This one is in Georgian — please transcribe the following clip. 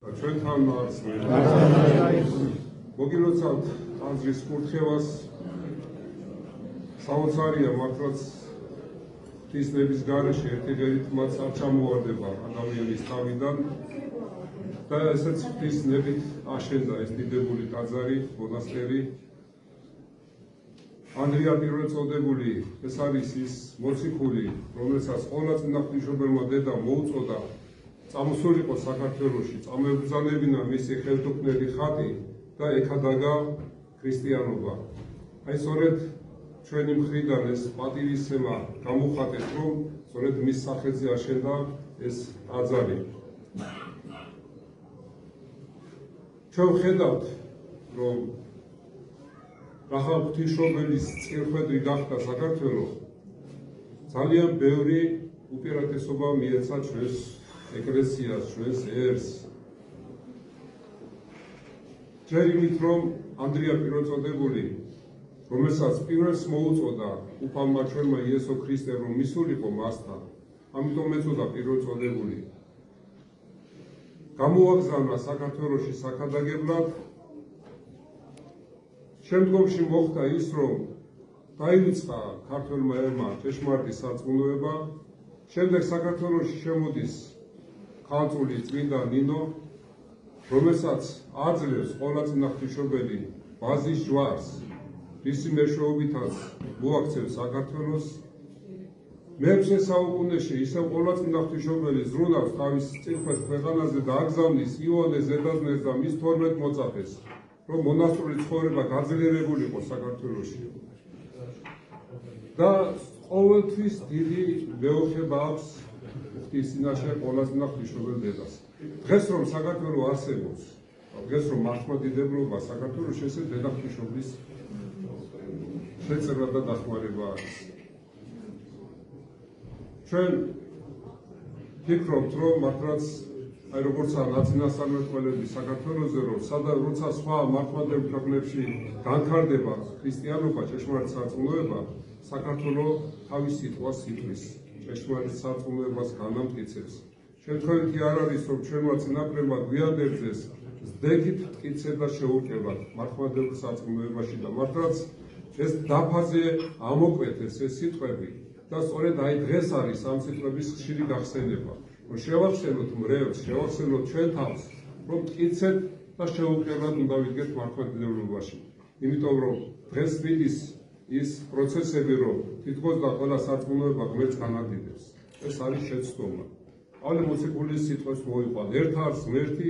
ჩვენთან არის მოგილოცავთ აზრის კურთხევას საოცარია მართლაც ღვთისნების გარეშე ერთი ღერით მათ არ ჩამოვარდება ადამიანის თავიდან და ესეც ღვთისნებით აშენდა ეს დიდებული ტაძარი მონასტერი ანდრია პირველწოდებული ეს არის ის მოციქული რომელსაც ყველა წინა ღვთისმშობელმა დედა მოუწოდა წამოსულიყო საქართველოში, წამოებრძანებინა მისი ხელთუქმნელი ხატი და ეკადაგა ქრისტიანობა. აი სწორედ ჩვენი მხრიდან ეს პატივისცემა გამოხატეთ, რომ სწორედ მის სახელზე აშენდა ეს ტაძარი. ჩვენ ვხედავთ, რომ რახან ღვთისმშობელის წირხვედრი გახდა საქართველო, ძალიან ბევრი უპირატესობა მიეცა ჩვენს ეკლესიას, ჩვენს ერს. ჯერ იმით, რომ ანდრია პირველწოდებული, რომელსაც პირველს მოუწოდა უფალმა ჩვენმა იესო ქრისტე, რომ მისულიყო მასთან, ამიტომ ეწოდა პირველწოდებული. გამოაგზავნა საქართველოში საქადაგებლად. შემდგომში მოხდა ის, რომ დაივიწყა ქართველმა ერმა ჭეშმარიტი სარწმუნოება. შემდეგ საქართველოში შემოდის ხალწული წმინდა ნინო, რომელსაც აძლევს ყველა წინა ღვთისმშობელი ბაზის ჯვარს, რისი მეშვეობითაც მოაქცევს საქართველოს. მე-6 საუკუნეში ისევ ყველა წინა ღვთისმშობელი ზრუნავს თავის წირხვეთ ქვეყანაზე და აგზავნის იოანე ზედაზნერს და მის 12 მოწაფეს, რომ მონასტრული ცხოვრება გაძლიერებულიყო საქართველოში. და ყოველთვის დიდი მეოხება აქვს ღვთის წინაშე ყველა წინა ღვთისმშობელ დედას. დღეს რომ საქართველო არსებობს, დღეს რომ მართლმადიდებლობა საქართველოში ესე დედა ღვთისმშობლის შეწირვა და დახმარება არის. ჩვენ ვფიქრობთ, რომ მართლაც აი როგორც ნაციონალ-სამართლელები საქართველოზე, რომ როცა სხვა მართლმადიდებლურ ქვეყნებში განხარდება ქრისტიანობა, ჭეშმარიტ სარწმუნოება, საქართველო თავის სიტყვას იტყვის. ჭეშმარიტ სარწმუნოებას განამტკიცებს. შემთხვევითი არ არის, რომ ჩვენმა წინაპრებმა გვიანდერძეს ზდეგით მტკიცე და შეურყევათ მართლმადიდებლურ სარწმუნოებაში და მართლაც ეს დაფაზე ამოკვეთეს ეს სიტყვები და სწორედ აი დღეს არის ამ სიტყვების ხშირი გახსენება, რომ შევახსენოთ მრევლს, შევახსენოთ ჩვენ თავს, რომ მტკიცეთ და შეურყევად უნდა ვიდგეთ მართლმადიდებლობაში. იმიტომ რომ დღეს მიდის ის პროცესები, რომ თითქოს და ყველა სარწმუნოება ღმერთს განადიდებს. ეს არის შეცდომა. პავლე მოციქულის სიტყვებს მოვიყვან. ერთ არის ღმერთი,